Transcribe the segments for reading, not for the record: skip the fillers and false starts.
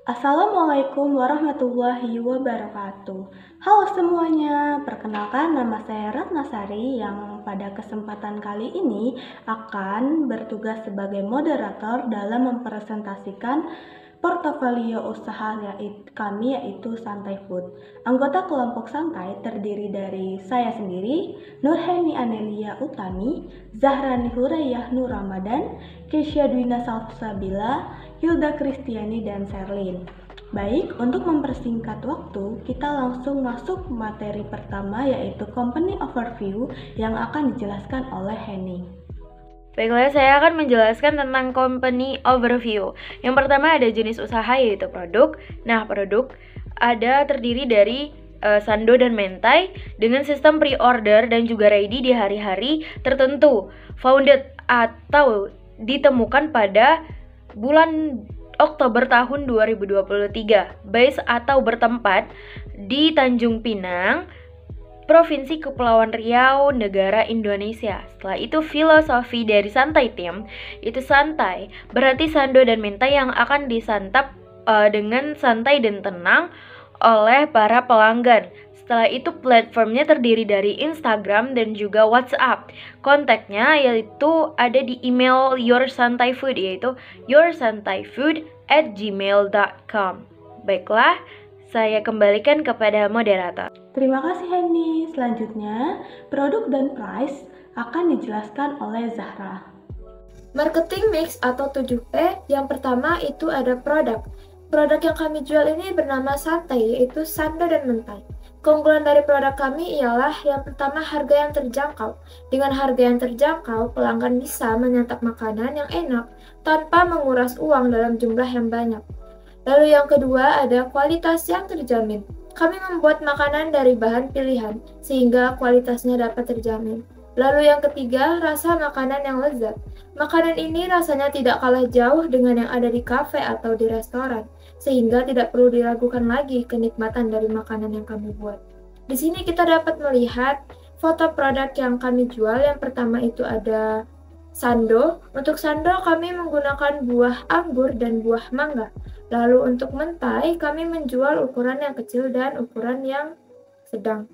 Assalamualaikum warahmatullahi wabarakatuh. Halo semuanya, perkenalkan nama saya Ratnasari yang pada kesempatan kali ini akan bertugas sebagai moderator dalam mempresentasikan portofolio usaha kami yaitu Santai Food. Anggota kelompok Santai terdiri dari saya sendiri, Nurheni Anelia Utami, Zahrani Huraiyah Nur Ramadan, Keisha Dwina Salsabila, Hilda Kristiani, dan Serlin. Baik, untuk mempersingkat waktu, kita langsung masuk materi pertama yaitu Company Overview yang akan dijelaskan oleh Henning. Baiklah, saya akan menjelaskan tentang company overview. Yang pertama ada jenis usaha yaitu produk. Nah, produk ada terdiri dari sando dan mentai dengan sistem pre-order dan juga ready di hari-hari tertentu. Founded atau ditemukan pada bulan Oktober tahun 2023. Base atau bertempat di Tanjung Pinang, Provinsi Kepulauan Riau, negara Indonesia. Setelah itu filosofi dari Santai Team itu santai, berarti sando dan mentai yang akan disantap dengan santai dan tenang oleh para pelanggan. Setelah itu platformnya terdiri dari Instagram dan juga WhatsApp. Kontaknya yaitu ada di email Your Santai Food, yaitu yoursantaifood@gmail.com. Baiklah, saya kembalikan kepada moderator. Terima kasih Henny. Selanjutnya, produk dan price akan dijelaskan oleh Zahra. Marketing mix atau 7P, yang pertama itu ada produk. Produk yang kami jual ini bernama Santai, yaitu sando dan mentai. Keunggulan dari produk kami ialah yang pertama harga yang terjangkau. Dengan harga yang terjangkau, pelanggan bisa menyantap makanan yang enak tanpa menguras uang dalam jumlah yang banyak. Lalu yang kedua ada kualitas yang terjamin. Kami membuat makanan dari bahan pilihan, sehingga kualitasnya dapat terjamin. Lalu yang ketiga, rasa makanan yang lezat. Makanan ini rasanya tidak kalah jauh dengan yang ada di kafe atau di restoran, sehingga tidak perlu diragukan lagi kenikmatan dari makanan yang kami buat. Di sini kita dapat melihat foto produk yang kami jual. Yang pertama itu ada sando. Untuk sando kami menggunakan buah anggur dan buah mangga. Lalu untuk mentai kami menjual ukuran yang kecil dan ukuran yang sedang.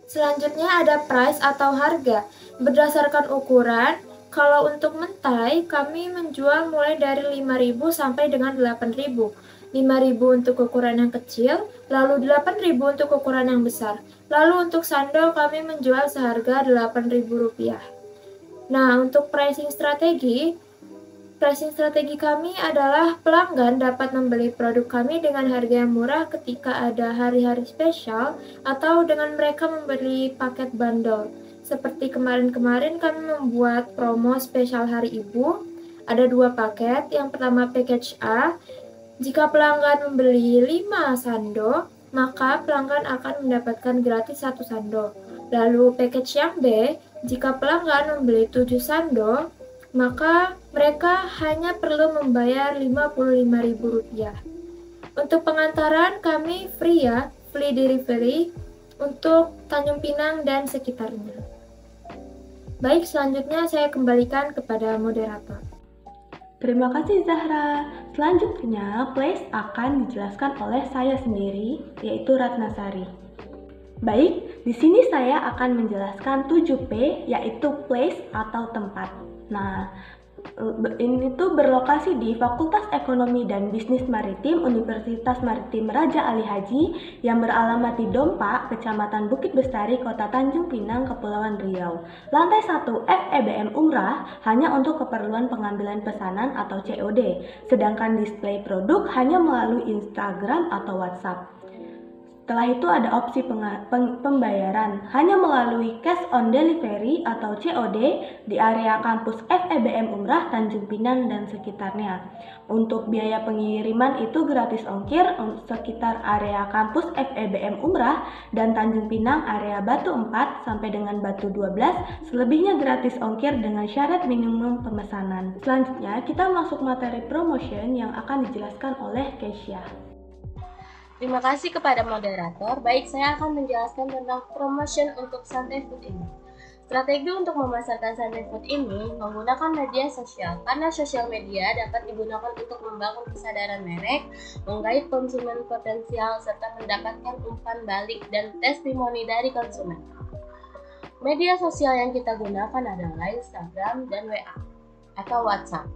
Selanjutnya ada price atau harga. Berdasarkan ukuran, kalau untuk mentai kami menjual mulai dari 5.000 sampai dengan 8.000. 5.000 untuk ukuran yang kecil, lalu 8.000 untuk ukuran yang besar. Lalu untuk sando kami menjual seharga Rp8.000. Nah, untuk pricing strategi kami adalah pelanggan dapat membeli produk kami dengan harga yang murah ketika ada hari-hari spesial atau dengan mereka membeli paket bundle. Seperti kemarin-kemarin kami membuat promo spesial Hari Ibu. Ada 2 paket. Yang pertama package A. Jika pelanggan membeli 5 sando, maka pelanggan akan mendapatkan gratis 1 sando. Lalu package yang B. Jika pelanggan membeli 7 sando, maka mereka hanya perlu membayar Rp55.000. Untuk pengantaran kami free ya, free delivery untuk Tanjung Pinang dan sekitarnya. Baik, selanjutnya saya kembalikan kepada moderator. Terima kasih Zahra. Selanjutnya, place akan dijelaskan oleh saya sendiri, yaitu Ratnasari. Baik, di sini saya akan menjelaskan 7P, yaitu place atau tempat. Nah, ini tuh berlokasi di Fakultas Ekonomi dan Bisnis Maritim Universitas Maritim Raja Ali Haji yang beralamat di Dompa, Kecamatan Bukit Bestari, Kota Tanjung Pinang, Kepulauan Riau. Lantai 1 FEBM Umrah hanya untuk keperluan pengambilan pesanan atau COD, sedangkan display produk hanya melalui Instagram atau WhatsApp. Setelah itu ada opsi pembayaran hanya melalui cash on delivery atau COD di area kampus FEBM Umrah Tanjung Pinang dan sekitarnya. Untuk biaya pengiriman itu gratis ongkir sekitar area kampus FEBM Umrah dan Tanjung Pinang area Batu 4 sampai dengan Batu 12, selebihnya gratis ongkir dengan syarat minimum pemesanan. Selanjutnya kita masuk materi promotion yang akan dijelaskan oleh Keisha. Terima kasih kepada moderator. Baik, saya akan menjelaskan tentang promotion untuk Santai Food ini. Strategi untuk memasarkan Sunday Food ini menggunakan media sosial, karena sosial media dapat digunakan untuk membangun kesadaran merek, menggait konsumen potensial, serta mendapatkan umpan balik dan testimoni dari konsumen. Media sosial yang kita gunakan adalah Instagram dan WA atau WhatsApp.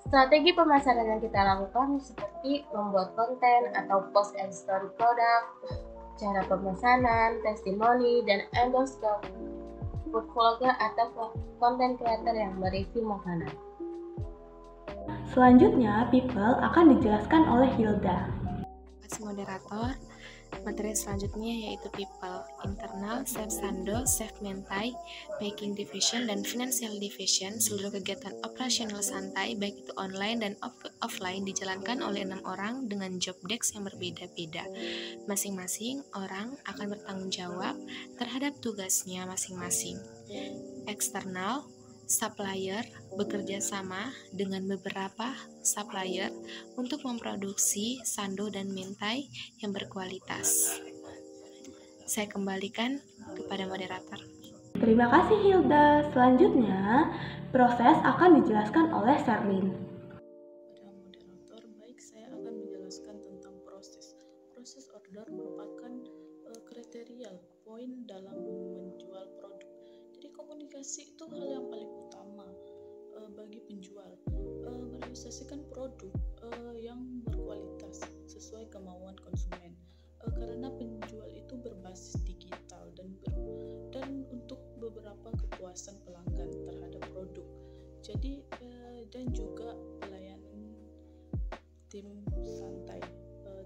Strategi pemasaran yang kita lakukan seperti membuat konten atau post and story produk, cara pemesanan, testimoni, dan endorse ke food vlogger atau konten creator yang mereview makanan. Selanjutnya, people akan dijelaskan oleh Hilda. Moderator, materi selanjutnya yaitu people, internal, save Sando, save Mentai, packing division, dan financial division. Seluruh kegiatan operasional Santai, baik itu online dan offline, dijalankan oleh 6 orang dengan job desk yang berbeda-beda. Masing-masing orang akan bertanggung jawab terhadap tugasnya masing-masing. Eksternal, supplier bekerja sama dengan beberapa supplier untuk memproduksi Sando dan Mentai yang berkualitas. Saya kembalikan kepada moderator. Terima kasih Hilda. Selanjutnya, proses akan dijelaskan oleh Sherlyn. Pada moderator, baik, saya akan menjelaskan tentang proses. Proses order merupakan kriteria poin dalam menjual produk. Jadi komunikasi itu hal yang paling utama bagi penjual, merealisasikan produk yang berkualitas sesuai kemauan konsumen, karena penjual itu berbasis digital dan untuk beberapa kepuasan pelanggan terhadap produk. Jadi dan juga pelayanan tim Santai.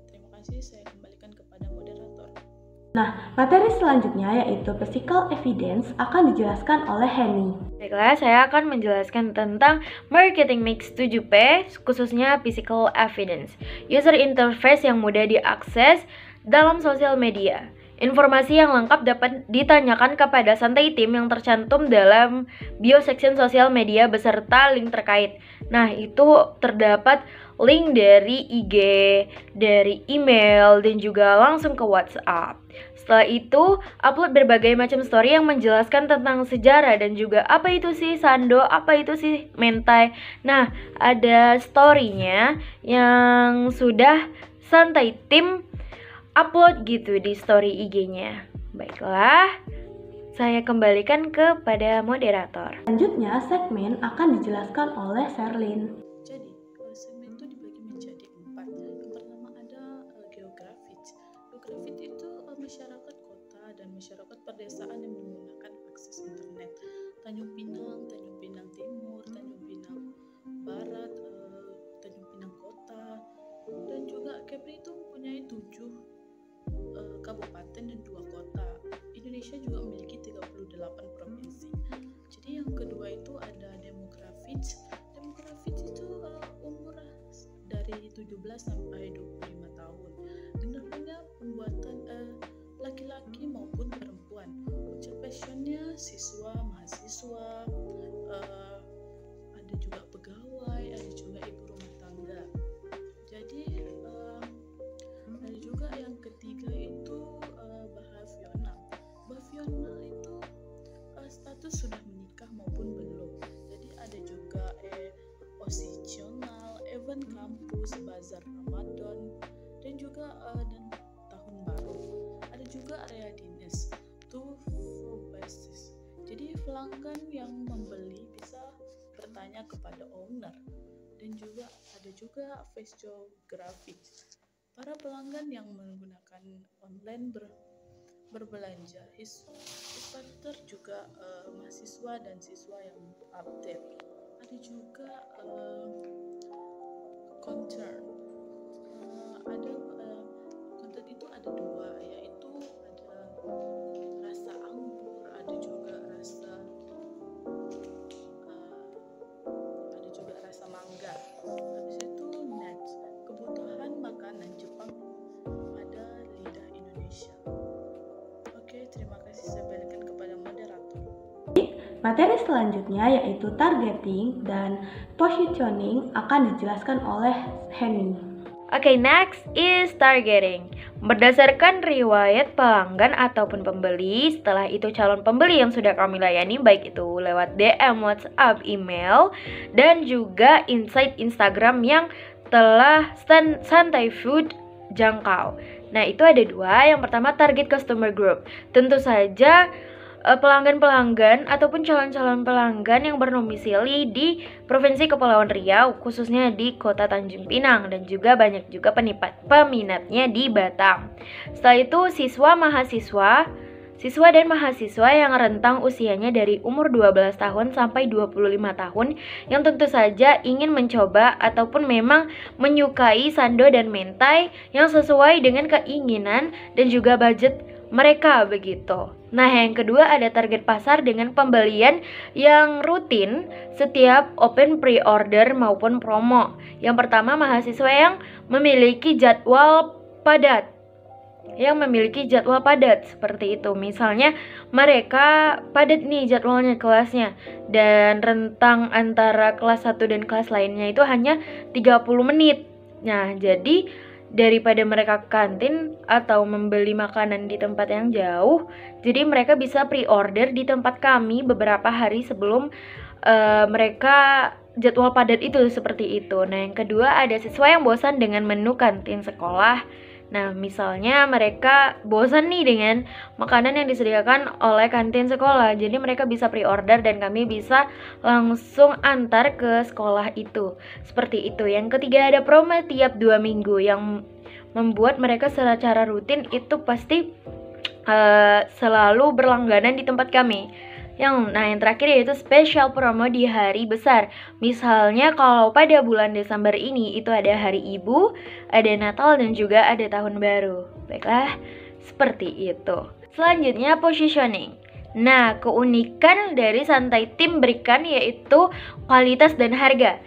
Terima kasih, saya kembalikan kepada moderator. Nah, materi selanjutnya yaitu physical evidence akan dijelaskan oleh Henny. Baiklah, saya akan menjelaskan tentang marketing mix 7P, khususnya physical evidence, user interface yang mudah diakses dalam sosial media. Informasi yang lengkap dapat ditanyakan kepada Santai Team yang tercantum dalam bio section sosial media beserta link terkait. Nah, itu terdapat link dari IG, dari email, dan juga langsung ke WhatsApp. Setelah itu, upload berbagai macam story yang menjelaskan tentang sejarah dan juga apa itu sih Sando, apa itu sih Mentai. Nah, ada story-nya yang sudah Santai Team upload gitu di story IG-nya. Baiklah, saya kembalikan kepada moderator. Selanjutnya, segmen akan dijelaskan oleh Sherlyn. Jadi, segmen itu dibagi menjadi 4. Yang pertama ada geografis. Geografis itu masyarakat kota dan masyarakat perdesaan yang menggunakan akses internet. Tanjung Pinang Timur, Tanjung Pinang Barat, Tanjung Pinang Kota, dan juga Kepri itu mempunyai 7 kabupaten dan 2 kota. Indonesia juga memiliki 38 provinsi. Jadi yang kedua itu ada demografis. Demografis itu umur dari 17 sampai 25 tahun. Gendernya pembuatan laki-laki maupun perempuan. Occupationnya siswa, mahasiswa, ada juga pegawai, ada juga ibu rumah tangga. Jadi ada juga yang ketiga itu behavional. Behavional itu status sudah menikah maupun belum. Jadi ada juga posisional, event kampus, bazar Ramadan, dan juga dan tahun baru. Ada juga area dinas, to for basis. Jadi pelanggan yang membeli bisa bertanya kepada owner. Dan juga ada juga face geographic. Para pelanggan yang menggunakan online berbelanja, starter juga mahasiswa dan siswa yang update. Ada juga concern. Ada content itu ada 2, yaitu ada rasa anggur, ada juga rasa mangga. Habis itu next, kebutuhan makanan Jepang pada lidah Indonesia. Oke, terima kasih, saya balikan kepada moderator. Materi selanjutnya yaitu targeting dan positioning akan dijelaskan oleh Henny. Okay, next is targeting. berdasarkan riwayat pelanggan ataupun pembeli. Setelah itu calon pembeli yang sudah kami layani, baik itu lewat DM, WhatsApp, email, dan juga insight Instagram yang telah Santai Food jangkau. Nah, itu ada 2. Yang pertama, target customer group. Tentu saja pelanggan-pelanggan ataupun calon-calon pelanggan yang bernomisili di Provinsi Kepulauan Riau, khususnya di Kota Tanjung Pinang, dan juga banyak juga peminatnya di Batam. Setelah itu siswa dan mahasiswa yang rentang usianya dari umur 12 tahun sampai 25 tahun yang tentu saja ingin mencoba ataupun memang menyukai sando dan mentai yang sesuai dengan keinginan dan juga budget mereka begitu. Nah, yang kedua ada target pasar dengan pembelian yang rutin setiap open pre-order maupun promo. Yang pertama, mahasiswa yang memiliki jadwal padat. Seperti itu. Misalnya mereka padat nih jadwalnya kelasnya, dan rentang antara kelas 1 dan kelas lainnya itu hanya 30 menit. Nah, jadi daripada mereka ke kantin atau membeli makanan di tempat yang jauh, jadi mereka bisa pre-order di tempat kami beberapa hari sebelum mereka jadwal padat itu, seperti itu. Nah, yang kedua ada siswa yang bosan dengan menu kantin sekolah. Nah, misalnya mereka bosan nih dengan makanan yang disediakan oleh kantin sekolah, jadi mereka bisa pre-order dan kami bisa langsung antar ke sekolah itu. Seperti itu. Yang ketiga ada promo tiap 2 minggu yang membuat mereka secara rutin itu pasti selalu berlangganan di tempat kami. Yang terakhir yaitu special promo di hari besar. Misalnya kalau pada bulan Desember ini itu ada Hari Ibu, ada Natal, dan juga ada Tahun Baru. Baiklah, seperti itu. Selanjutnya positioning. Nah, keunikan dari Santai Team berikan yaitu kualitas dan harga.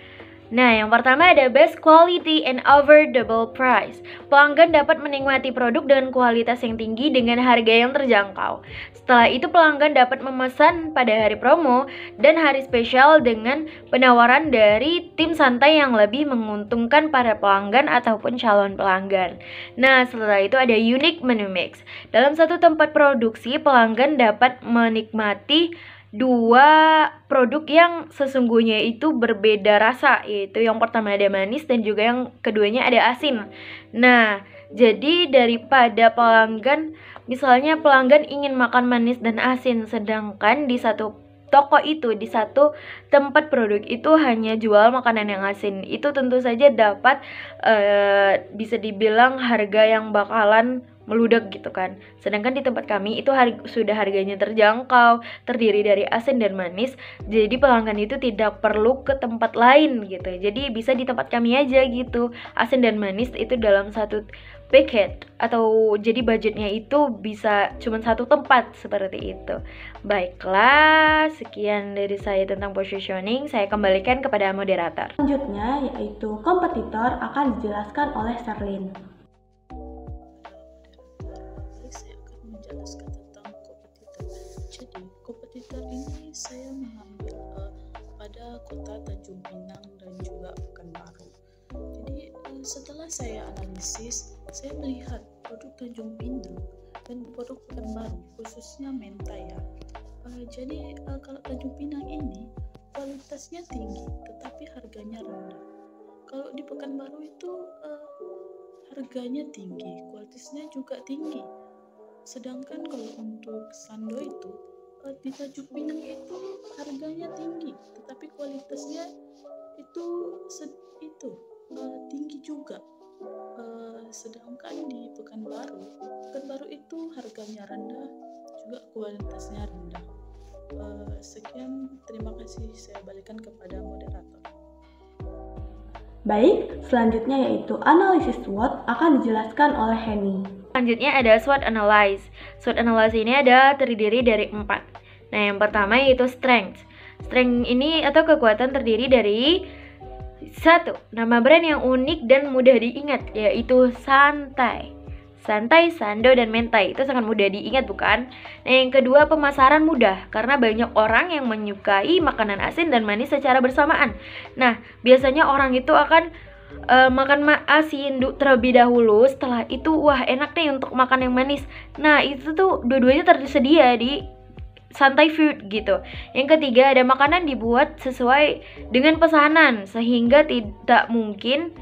Nah, yang pertama ada best quality and affordable price. Pelanggan dapat menikmati produk dengan kualitas yang tinggi dengan harga yang terjangkau. Setelah itu pelanggan dapat memesan pada hari promo dan hari spesial dengan penawaran dari tim Santai yang lebih menguntungkan para pelanggan ataupun calon pelanggan. Nah, setelah itu ada unique menu mix. Dalam satu tempat produksi, pelanggan dapat menikmati 2 produk yang sesungguhnya itu berbeda rasa, yaitu yang pertama ada manis dan juga yang keduanya ada asin. Nah, jadi daripada misalnya pelanggan ingin makan manis dan asin, sedangkan di satu toko itu, di satu tempat produk itu hanya jual makanan yang asin, itu tentu saja dapat bisa dibilang harga yang bakalan meludak gitu kan. Sedangkan di tempat kami itu sudah harganya terjangkau, terdiri dari asin dan manis. Jadi pelanggan itu tidak perlu ke tempat lain gitu. Jadi bisa di tempat kami aja gitu. Asin dan manis itu dalam satu paket, atau jadi budgetnya itu bisa cuma satu tempat, seperti itu. Baiklah, sekian dari saya tentang positioning. Saya kembalikan kepada moderator. Selanjutnya yaitu kompetitor akan dijelaskan oleh Sherlyn. Menjelaskan tentang kompetitor. Jadi kompetitor ini saya mengambil pada kota Tanjung Pinang dan juga Pekanbaru. Jadi setelah saya analisis, saya melihat produk Tanjung Pinang dan produk Pekanbaru, khususnya mentai ya. Jadi kalau Tanjung Pinang ini kualitasnya tinggi, tetapi harganya rendah. Kalau di Pekanbaru itu harganya tinggi, kualitasnya juga tinggi. Sedangkan kalau untuk sando itu di Tanjung Pinang itu harganya tinggi, tetapi kualitasnya itu tinggi juga. Sedangkan di Pekanbaru itu harganya rendah, juga kualitasnya rendah. Sekian, terima kasih, saya balikan kepada moderator. Baik, selanjutnya yaitu analisis SWOT akan dijelaskan oleh Henny. Selanjutnya ada SWOT analyze. SWOT analyze ini terdiri dari 4. Nah, yang pertama yaitu strength. Strength ini atau kekuatan terdiri dari 1. Nama brand yang unik dan mudah diingat, yaitu Santai. Santai, Sando, dan Mentai itu sangat mudah diingat, bukan? Nah, yang kedua pemasaran mudah, karena banyak orang yang menyukai makanan asin dan manis secara bersamaan. Nah, biasanya orang itu akan makan asin terlebih dahulu, setelah itu wah enak nih untuk makan yang manis. Nah itu tuh dua-duanya tersedia di Santai Food gitu. Yang ketiga, ada makanan dibuat sesuai dengan pesanan sehingga tidak mungkin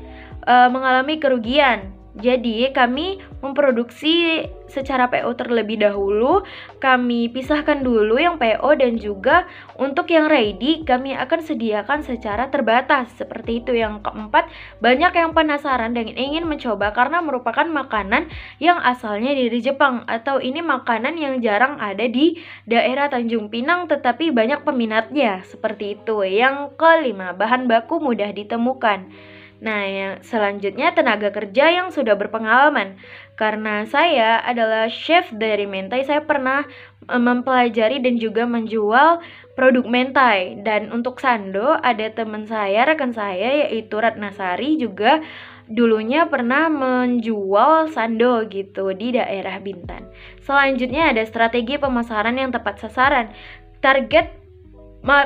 mengalami kerugian. Jadi kami memproduksi secara PO terlebih dahulu. Kami pisahkan dulu yang PO, dan juga untuk yang ready kami akan sediakan secara terbatas. Seperti itu. Yang keempat, banyak yang penasaran dan ingin mencoba karena merupakan makanan yang asalnya dari Jepang, atau ini makanan yang jarang ada di daerah Tanjung Pinang tetapi banyak peminatnya. Seperti itu. Yang kelima, bahan baku mudah ditemukan. Nah, yang selanjutnya tenaga kerja yang sudah berpengalaman. Karena saya adalah chef dari mentai, saya pernah mempelajari dan juga menjual produk mentai. Dan untuk sando, ada teman saya, rekan saya, yaitu Ratnasari, juga dulunya pernah menjual sando gitu di daerah Bintan. Selanjutnya ada strategi pemasaran yang tepat sasaran. Target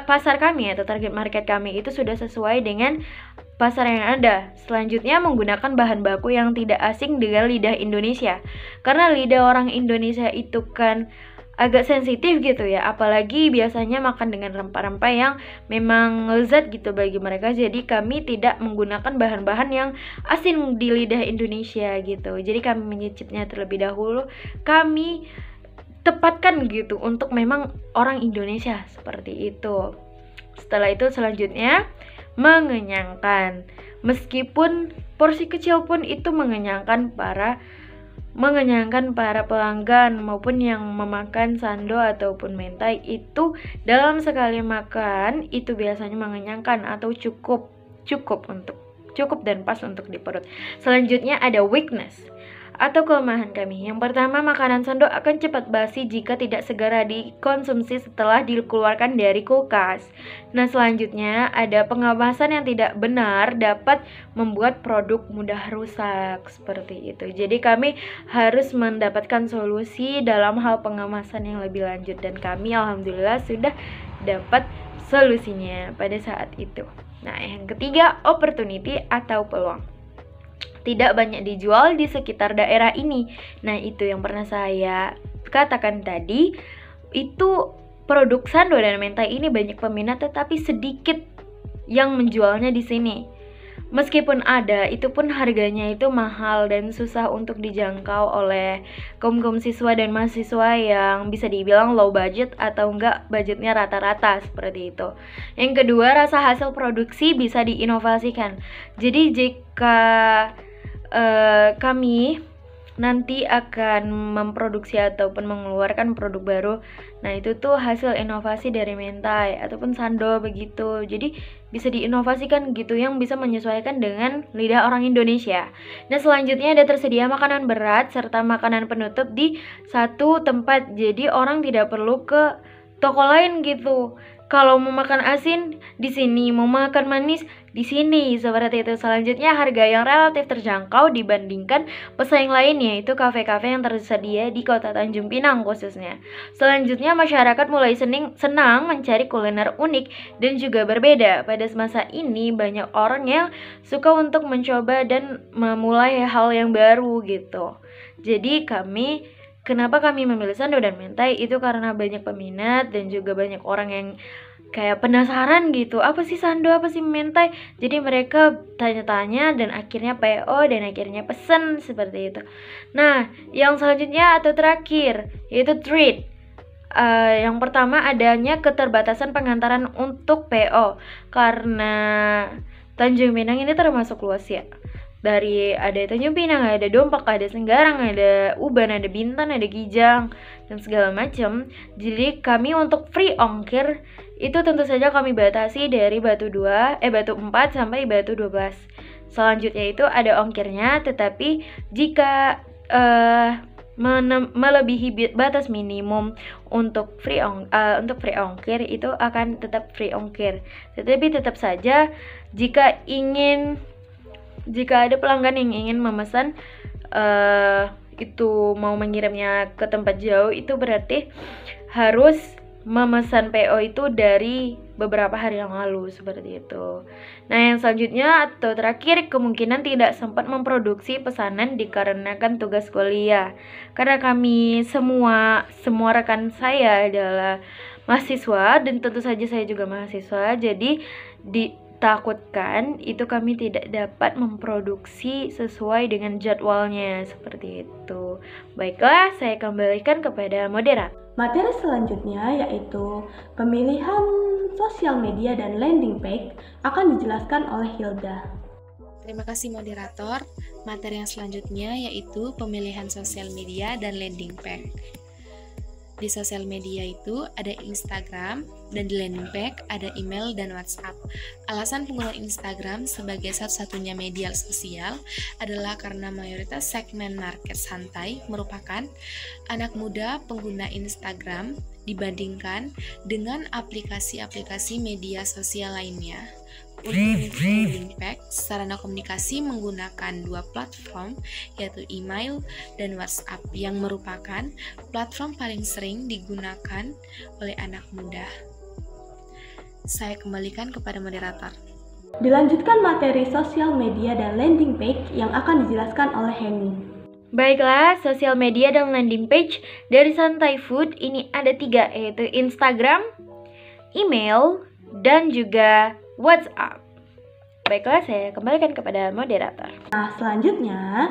pasar kami atau target market kami itu sudah sesuai dengan pasar yang ada. Selanjutnya, menggunakan bahan baku yang tidak asing dengan lidah Indonesia. Karena lidah orang Indonesia itu kan agak sensitif gitu ya, apalagi biasanya makan dengan rempah-rempah yang memang lezat gitu bagi mereka. Jadi kami tidak menggunakan bahan-bahan yang asin di lidah Indonesia gitu. Jadi kami menyicipnya terlebih dahulu, kami tepatkan gitu untuk memang orang Indonesia, seperti itu. Setelah itu selanjutnya mengenyangkan. Meskipun porsi kecil pun itu mengenyangkan para pelanggan maupun yang memakan sando ataupun mentai itu dalam sekali makan itu biasanya mengenyangkan atau cukup dan pas untuk di perut. Selanjutnya ada weakness atau kelemahan kami. Yang pertama, makanan sando akan cepat basi jika tidak segera dikonsumsi setelah dikeluarkan dari kulkas. Nah, selanjutnya ada pengemasan yang tidak benar dapat membuat produk mudah rusak, seperti itu. Jadi kami harus mendapatkan solusi dalam hal pengemasan yang lebih lanjut, dan kami alhamdulillah sudah dapat solusinya pada saat itu. Nah, yang ketiga, opportunity atau peluang. Tidak banyak dijual di sekitar daerah ini. Nah, itu yang pernah saya katakan tadi. Itu produk sando dan mentai ini banyak peminat tetapi sedikit yang menjualnya di sini. Meskipun ada, itu pun harganya itu mahal dan susah untuk dijangkau oleh kaum siswa dan mahasiswa yang bisa dibilang low budget atau enggak budgetnya rata-rata, seperti itu. Yang kedua, rasa hasil produksi bisa diinovasikan. Jadi jika kami nanti akan memproduksi ataupun mengeluarkan produk baru, nah itu tuh hasil inovasi dari mentai ataupun sando begitu. Jadi bisa diinovasikan gitu yang bisa menyesuaikan dengan lidah orang Indonesia. Nah, selanjutnya ada tersedia makanan berat serta makanan penutup di satu tempat. Jadi orang tidak perlu ke toko lain gitu. Kalau mau makan asin di sini, mau makan manis di sini, seperti itu. Selanjutnya, harga yang relatif terjangkau dibandingkan pesaing lainnya, yaitu kafe-kafe yang tersedia di Kota Tanjung Pinang khususnya. Selanjutnya, masyarakat mulai senang mencari kuliner unik dan juga berbeda. Pada masa ini banyak orang yang suka untuk mencoba dan memulai hal yang baru gitu. Jadi kenapa kami memilih sando dan mentai itu karena banyak peminat dan juga banyak orang yang kayak penasaran gitu, apa sih sando, apa sih mentai. Jadi mereka tanya-tanya dan akhirnya PO dan akhirnya pesen, seperti itu. Nah, yang selanjutnya atau terakhir yaitu treat. Yang pertama, adanya keterbatasan pengantaran untuk PO karena Tanjung Pinang ini termasuk luas ya. Dari ada Tanjung Pinang, ada Dompak, ada Senggarang, ada Uban, ada Bintan, ada Kijang, dan segala macam. Jadi kami untuk free ongkir itu tentu saja kami batasi dari Batu 4 sampai Batu 12. Selanjutnya itu ada ongkirnya, tetapi jika melebihi batas minimum untuk free ongkir itu akan tetap free ongkir. Tetapi tetap saja jika ada pelanggan yang ingin memesan itu mau mengirimnya ke tempat jauh, itu berarti harus memesan PO itu dari beberapa hari yang lalu seperti itu. Nah, yang selanjutnya atau terakhir, kemungkinan tidak sempat memproduksi pesanan dikarenakan tugas kuliah. Karena kami semua rekan saya adalah mahasiswa dan tentu saja saya juga mahasiswa, jadi ditakutkan itu kami tidak dapat memproduksi sesuai dengan jadwalnya seperti itu. Baiklah, saya kembalikan kepada moderator. Materi selanjutnya yaitu pemilihan sosial media dan landing page akan dijelaskan oleh Hilda. Terima kasih moderator. Materi yang selanjutnya yaitu pemilihan sosial media dan landing page. Di sosial media itu ada Instagram, dan di landing page ada email dan WhatsApp. Alasan penggunaan Instagram sebagai satu-satunya media sosial adalah karena mayoritas segmen market santai merupakan anak muda pengguna Instagram dibandingkan dengan aplikasi-aplikasi media sosial lainnya. Untuk landing page, sarana komunikasi menggunakan dua platform, yaitu email dan WhatsApp, yang merupakan platform paling sering digunakan oleh anak muda. Saya kembalikan kepada moderator. Dilanjutkan materi sosial media dan landing page yang akan dijelaskan oleh Henny. Baiklah, sosial media dan landing page dari Santai Food ini ada 3, yaitu Instagram, email, dan juga WhatsApp. Baiklah, saya kembalikan kepada moderator. Nah, selanjutnya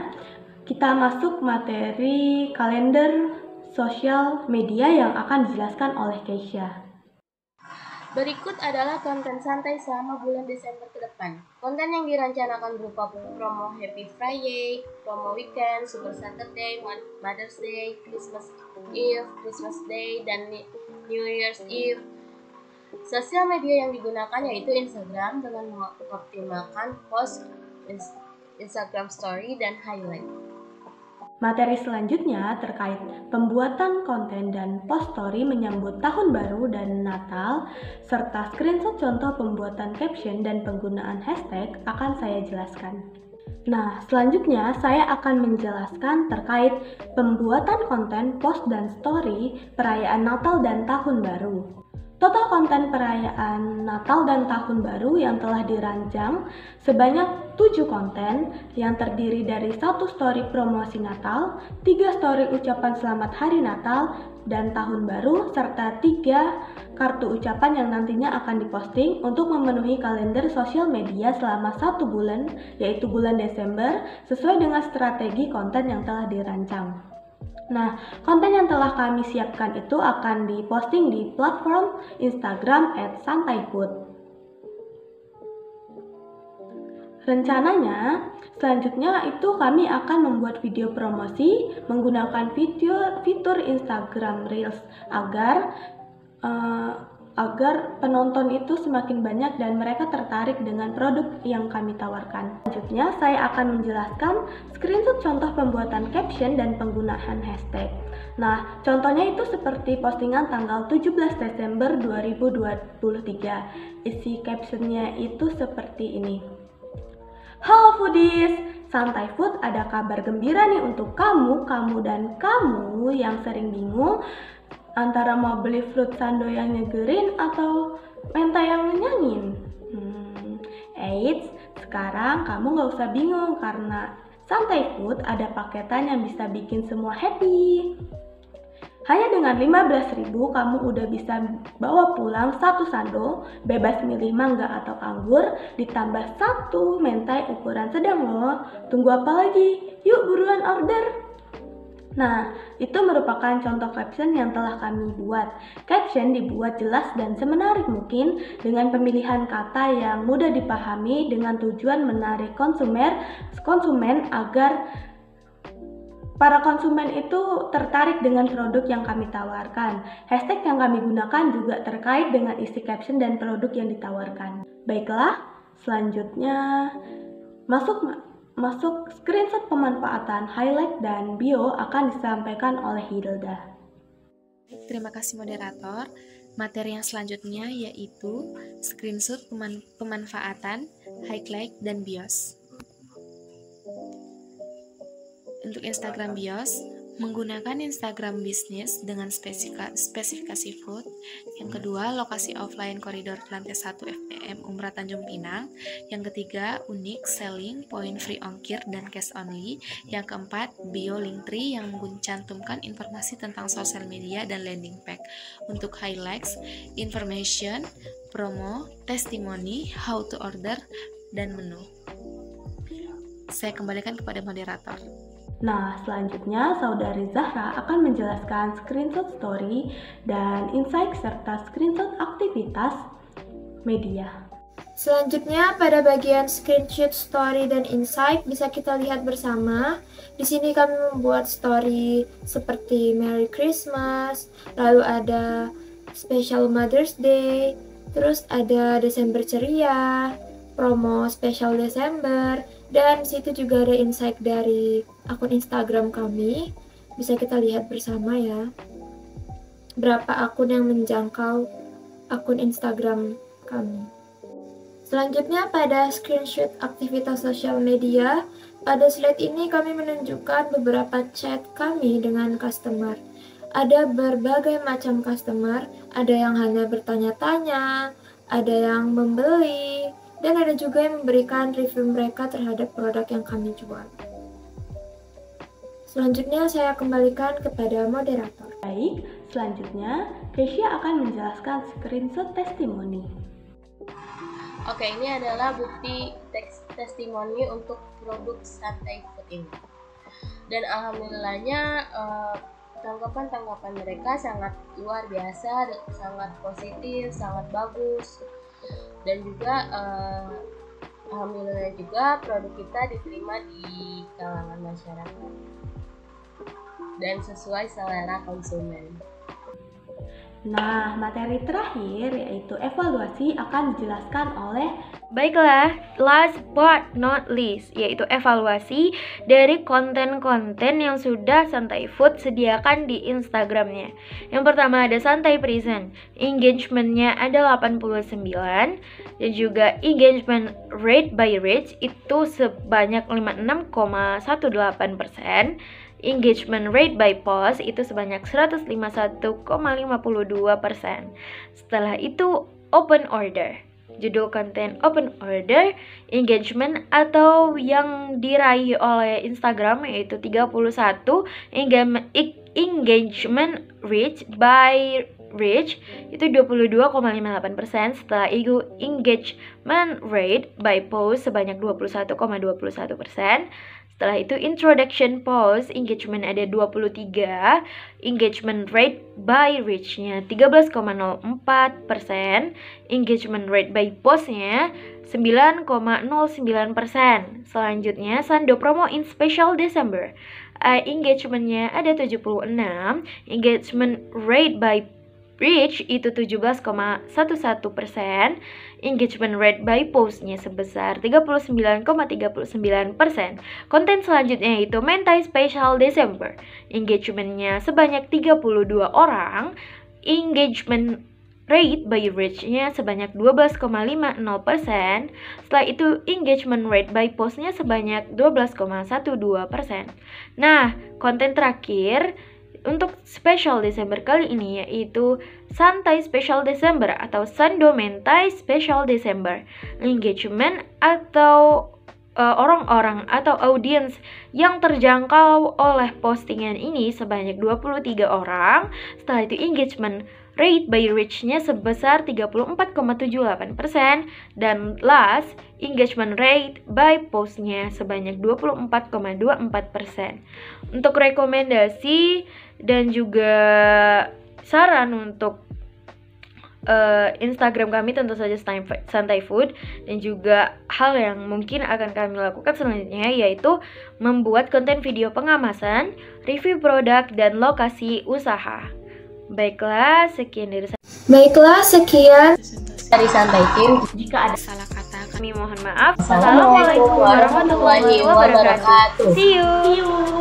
kita masuk materi kalender sosial media yang akan dijelaskan oleh Keisha. Berikut adalah konten santai selama bulan Desember ke depan. Konten yang dirancangkan berupa promo Happy Friday, promo weekend, Super Saturday, Mother's Day, Christmas Eve, Christmas Day, dan New Year's Eve. Sosial media yang digunakan yaitu Instagram dengan mengoptimalkan post, Instagram Story, dan highlight. Materi selanjutnya terkait pembuatan konten dan post story menyambut tahun baru dan Natal, serta screenshot contoh pembuatan caption dan penggunaan hashtag akan saya jelaskan. Nah, selanjutnya saya akan menjelaskan terkait pembuatan konten post dan story perayaan Natal dan Tahun Baru. Total konten perayaan Natal dan Tahun Baru yang telah dirancang sebanyak 7 konten yang terdiri dari 1 story promosi Natal, 3 story ucapan selamat hari Natal dan Tahun Baru, serta 3 kartu ucapan yang nantinya akan diposting untuk memenuhi kalender sosial media selama 1 bulan, yaitu bulan Desember, sesuai dengan strategi konten yang telah dirancang. Nah, konten yang telah kami siapkan itu akan diposting di platform Instagram @santaifood. Rencananya, selanjutnya itu kami akan membuat video promosi menggunakan fitur Instagram Reels agar penonton itu semakin banyak dan mereka tertarik dengan produk yang kami tawarkan. Selanjutnya, saya akan menjelaskan screenshot contoh pembuatan caption dan penggunaan hashtag. Nah, contohnya itu seperti postingan tanggal 17 Desember 2023. Isi captionnya itu seperti ini. Halo foodies, Santai Food ada kabar gembira nih untuk kamu dan kamu yang sering bingung antara mau beli fruit sando yang nyegerin atau mentai yang ngenyangin. Eits, sekarang kamu gak usah bingung karena Santai Food ada paketan yang bisa bikin semua happy. Hanya dengan 15.000 kamu udah bisa bawa pulang 1 sando, bebas milih mangga atau anggur, ditambah 1 mentai ukuran sedang loh. Tunggu apa lagi? Yuk buruan order! Nah, itu merupakan contoh caption yang telah kami buat. Caption dibuat jelas dan semenarik mungkin dengan pemilihan kata yang mudah dipahami dengan tujuan menarik konsumen agar para konsumen itu tertarik dengan produk yang kami tawarkan. Hashtag yang kami gunakan juga terkait dengan isi caption dan produk yang ditawarkan. Baiklah, selanjutnya masuk screenshot pemanfaatan highlight dan bio akan disampaikan oleh Hilda. Terima kasih moderator. Materi yang selanjutnya yaitu screenshot pemanfaatan highlight dan bios. Untuk Instagram bios, Menggunakan Instagram bisnis dengan spesifikasi food. Yang kedua, lokasi offline koridor lantai 1 FTM Umrah Tanjung Pinang. Yang ketiga, unik, selling, point free ongkir, dan cash only. Yang keempat, bio Linktree yang mencantumkan informasi tentang sosial media dan landing page. Untuk highlights, information, promo, testimoni, how to order, dan menu. Saya kembalikan kepada moderator. Nah, selanjutnya Saudari Zahra akan menjelaskan screenshot story dan insight serta screenshot aktivitas media. Selanjutnya pada bagian screenshot story dan insight bisa kita lihat bersama. Di sini kami membuat story seperti Merry Christmas, lalu ada Special Mother's Day, terus ada Desember Ceria, promo Special Desember, dan situ juga ada insight dari akun Instagram kami. Bisa kita lihat bersama ya, berapa akun yang menjangkau akun Instagram kami. Selanjutnya pada screenshot aktivitas sosial media, pada slide ini kami menunjukkan beberapa chat kami dengan customer. Ada berbagai macam customer, ada yang hanya bertanya-tanya, ada yang membeli, dan ada juga yang memberikan review mereka terhadap produk yang kami jual. Selanjutnya saya kembalikan kepada moderator. Baik, selanjutnya Keisha akan menjelaskan screenshot testimoni. Oke, ini adalah bukti testimoni untuk produk Santai Food ini. Dan alhamdulillahnya tanggapan mereka sangat luar biasa, sangat positif, sangat bagus. Dan juga alhamdulillah juga produk kita diterima di kalangan masyarakat dan sesuai selera konsumen. Nah, materi terakhir yaitu evaluasi akan dijelaskan oleh Baiklah, last but not least, yaitu evaluasi dari konten-konten yang sudah Santai Food sediakan di Instagramnya. Yang pertama ada Santai Present, engagementnya ada 89, dan juga engagement rate by reach itu sebanyak 56,18%. Engagement rate by post itu sebanyak 151,52%. Setelah itu open order. Judul konten open order, engagement atau yang diraih oleh Instagram yaitu 31, engagement reach by reach itu 22,58%. Setelah itu engagement rate by post sebanyak 21,21%. Setelah itu introduction post, engagement ada 23, engagement rate by reach-nya 13,04%, engagement rate by post-nya 9,09%. Selanjutnya Sando promo in special December, engagement-nya ada 76, engagement rate by reach itu 17,11%, engagement rate by post-nya sebesar 39,39%. Konten selanjutnya itu Mentai Special December, engagement-nya sebanyak 32 orang, engagement rate by reach-nya sebanyak 12,50%. Setelah itu engagement rate by post-nya sebanyak 12,12%. Nah, konten terakhir untuk Special Desember kali ini yaitu Santai Special Desember atau Sando Mentai Special Desember. Engagement atau orang-orang atau audiens yang terjangkau oleh postingan ini sebanyak 23 orang. Setelah itu engagement rate by reach-nya sebesar 34,78%, dan last engagement rate by post-nya sebanyak 24,24%. Untuk rekomendasi dan juga saran untuk Instagram kami tentu saja Santai Food, dan juga hal yang mungkin akan kami lakukan selanjutnya yaitu membuat konten video pengamasan, review produk, dan lokasi usaha. Baiklah, sekian dari Santai Team. Jika ada Salah kata kami mohon maaf. Assalamualaikum warahmatullahi wabarakatuh. See you.